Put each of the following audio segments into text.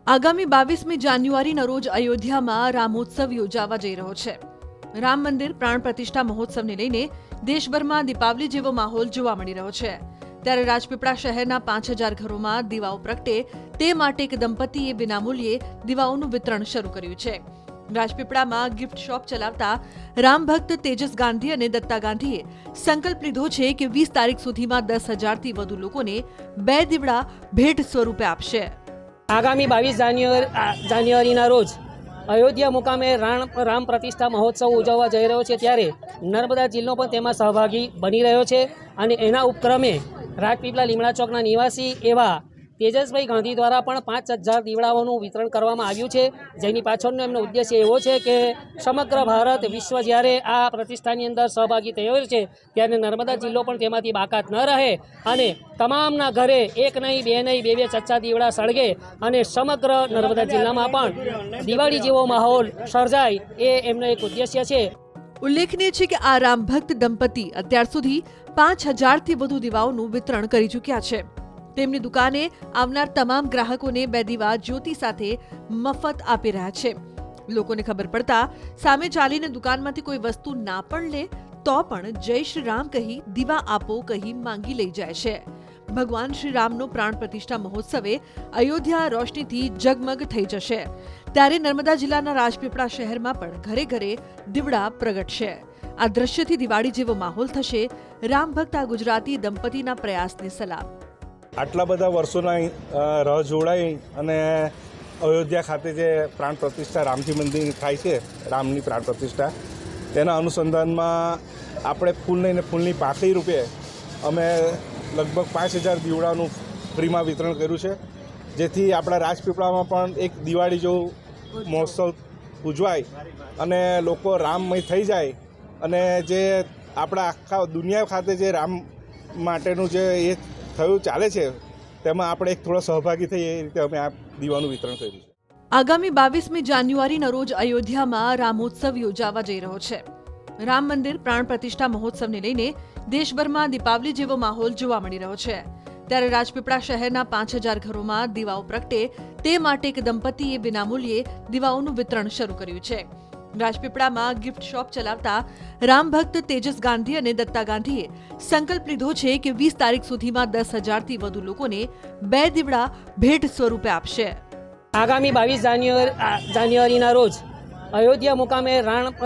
આગામી 22મી જાન્યુઆરીના રોજ અયોધ્યામાં રામોત્સવ યોજાવા જઈ રહ્યો છે। રામ મંદિર પ્રાણ પ્રતિષ્ઠા મહોત્સવને લઈને દેશભરમાં દીપાવલી જેવો માહોલ જોવા મળી રહ્યો છે। ત્યારે રાજપીપળા શહેરના 5000 ઘરોમાં દીવાઓ પ્રગટે તે માટે એક દંપતીએ વિનામૂલ્યે દીવાઓનું વિતરણ શરૂ કર્યું છે। રાજપીપળામાં ગિફ્ટ શોપ ચલાવતા રામ ભક્ત તેજસ ગાંધી અને દત્તા ગાંધીએ સંકલ્પ લીધો છે કે 20 તારીખ સુધીમાં 10,000થી વધુ લોકોને 2 દીવડા ભેટ સ્વરૂપે આપશે। આગામી 22 જાન્યુઆરીના રોજ અયોધ્યા મુકામે રામ પ્રતિષ્ઠા મહોત્સવ ઉજવવા જઈ રહ્યો છે। ત્યારે નર્મદા જિલ્લો પણ તેમાં સહભાગી બની રહ્યો છે અને એના ઉપક્રમે રાજપીપળા લીમડા ચોકના નિવાસી એવા તેજસભાઈ ગાંધી દ્વારા પણ 5000 દીવડાઓનું વિતરણ કરવામાં આવ્યું છે, જેની પાછળનો એમનો ઉદ્દેશ્ય એવો છે કે સમગ્ર ભારત વિશ્વ જ્યારે આ પ્રતિષ્ઠાની અંદર સહભાગી થયો છે ત્યારે નર્મદા જિલ્લો પણ તેમાંથી બાકાત ન રહે અને તમામના ઘરે એક નહીં બે નહીં બે ચચ્ચા દીવડા સળગે અને સમગ્ર નર્મદા જિલ્લામાં પણ દિવાળી જેવો માહોલ સર્જાય એ એમનો એક ઉદ્દેશ્ય છે। ઉલ્લેખનીય છે કે આ રામ ભક્ત દંપતી અત્યાર સુધી 5000થી વધુ દીવાઓનું વિતરણ કરી ચૂક્યા છે। તેમની દુકાને આવનાર તમામ ગ્રાહકોને 2 દીવા જ્યોતિ સાથે મફત આપી રહ્યા છે। લોકોને ખબર પડતા સામે ચાલીને દુકાનમાંથી કોઈ વસ્તુ ના પણ લે તો પણ જય શ્રી રામ કહી દીવા આપો કહી માંગી લઈ જાય છે। ભગવાન શ્રી રામનો પ્રાણ પ્રતિષ્ઠા મહોત્સવે અયોધ્યા રોશનીથી જગમગ થઈ જશે। ત્યારે નર્મદા જિલ્લાના રાજપીપળા શહેરમાં પણ ઘરે ઘરે દીવડા પ્રગટશે। આ દ્રશ્યથી દિવાળી જેવો માહોલ થશે। રામ ભક્ત આ ગુજરાતી દંપતીના પ્રયાસને સલામ। આટલા બધા વર્ષોના રાહ જોડાઈ અને અયોધ્યા ખાતે જે પ્રાણ પ્રતિષ્ઠા રામજી મંદિર થાય છે, રામની પ્રાણ પ્રતિષ્ઠા, તેના અનુસંધાનમાં આપણે ફૂલની પાંખડી રૂપે અમે લગભગ 5000 દીવડાનું ફ્રીમાં વિતરણ કર્યું છે, જેથી આપણા રાજપીપળામાં પણ એક દિવાળી જેવું મહોત્સવ ઉજવાય અને લોકો રામમય થઈ જાય અને જે આપણા આખા દુનિયા ખાતે જે રામ માટેનું જે એ થયું ચાલે છે તેમાં આપણે એક થોડો સહભાગી થઈએ એ રીતે અમે આ દીવાનું વિતરણ કર્યું છે। આગામી 22મી જાન્યુઆરીના રોજ અયોધ્યામાં રામોત્સવ યોજાવા જઈ રહ્યો છે। રામ મંદિર પ્રાણ પ્રતિષ્ઠા મહોત્સવને લઈને દેશભરમાં દીપાવલી જેવો માહોલ જોવા મળી રહ્યો છે। ત્યારે રાજપીપળા શહેરના 5000 ઘરોમાં દીવાઓ પ્રગટે તે માટે એક દંપતીએ વિનામૂલ્યે દીવાઓનું વિતરણ શરૂ કર્યું છે। રાજપીપળામાં ગિફ્ટ શોપ ચલાવતા રામ ભક્ત તેજસ ગાંધી અને દત્તા ગાંધીએ સંકલ્પ લીધો છે કે 20 તારીખ સુધીમાં 10,000થી વધુ લોકોને 2 દીવડા ભેટ સ્વરૂપે આપશે। આગામી 22 જાન્યુઆરીના રોજ અયોધ્યા મુકામે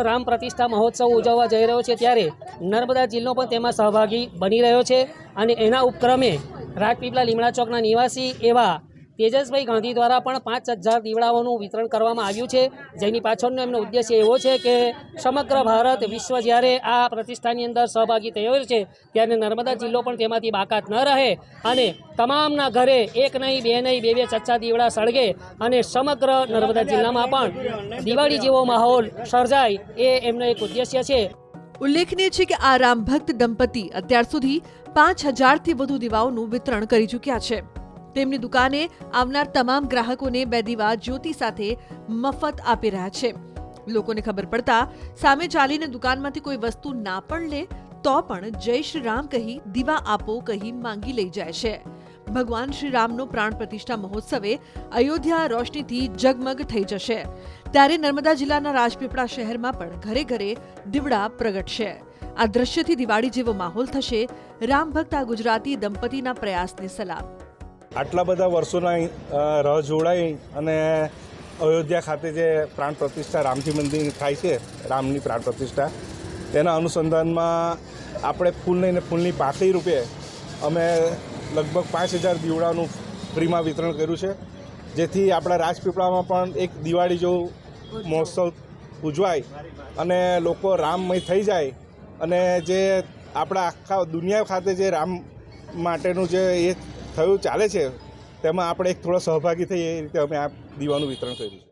રામ પ્રતિષ્ઠા મહોત્સવ ઉજવવા જઈ રહ્યો છે। ત્યારે નર્મદા જિલ્લો પણ તેમાં સહભાગી બની રહ્યો છે અને એના ઉપક્રમે રાજપીપળા લીમડા ચોકના નિવાસી એવા તેજસભાઈ ગાંધી દ્વારા પણ 5000 દીવડાઓનું વિતરણ કરવામાં આવ્યું છે, જેની પાછળનો એમનો ઉદ્દેશ્ય એવો છે કે સમગ્ર ભારત વિશ્વ જ્યારે આ પ્રતિષ્ઠાની અંદર સહભાગી થયો છે ત્યારે નર્મદા જિલ્લો પણ તેમાંથી બાકાત ન રહે અને તમામના ઘરે એક નહીં બે નહીં બે ચચ્ચા દીવડા સળગે અને સમગ્ર નર્મદા જિલ્લામાં પણ દિવાળી જેવો માહોલ સર્જાય એ એમનો એક ઉદ્દેશ્ય છે। ઉલ્લેખનીય છે કે આ રામ ભક્ત દંપતી અત્યાર સુધી 5000થી વધુ દીવાઓનું વિતરણ કરી ચૂક્યા છે। તેમની દુકાને આવનાર તમામ ગ્રાહકોને 2 દીવા જ્યોતિ સાથે મફત આપી રહ્યા છે। લોકોને ખબર પડતા સામે ચાલીને દુકાનમાંથી કોઈ વસ્તુ ના પણ લે તો પણ જય શ્રી રામ કહી દીવા આપો કહી માંગી લઈ જાય છે। ભગવાન શ્રી રામનો પ્રાણ પ્રતિષ્ઠા મહોત્સવે અયોધ્યા રોશનીથી જગમગ થઈ જશે। ત્યારે નર્મદા જિલ્લાના રાજપીપળા શહેરમાં પણ ઘરે ઘરે દીવડા પ્રગટશે। આ દ્રશ્યથી દિવાળી જેવો માહોલ થશે। રામ ભક્ત આ ગુજરાતી દંપતીના પ્રયાસને સલામ। આટલા બધા વર્ષોના રાહ જોડાઈ અને અયોધ્યા ખાતે જે પ્રાણ પ્રતિષ્ઠા રામજી મંદિર થાય છે, રામની પ્રાણ પ્રતિષ્ઠા, તેના અનુસંધાનમાં આપણે ફૂલની પાંખડી રૂપે અમે લગભગ 5000 દીવડાનું ફ્રીમાં વિતરણ કર્યું છે, જેથી આપણા રાજપીપળામાં પણ એક દિવાળી જેવું મહોત્સવ ઉજવાય અને લોકો રામમય થઈ જાય અને જે આપણા આખા દુનિયા ખાતે જે રામ માટેનું જે એ થયું ચાલે છે તેમાં આપણે એક થોડો સહભાગી થઈએ એ રીતે અમે આ દીવાનું વિતરણ કર્યું છે।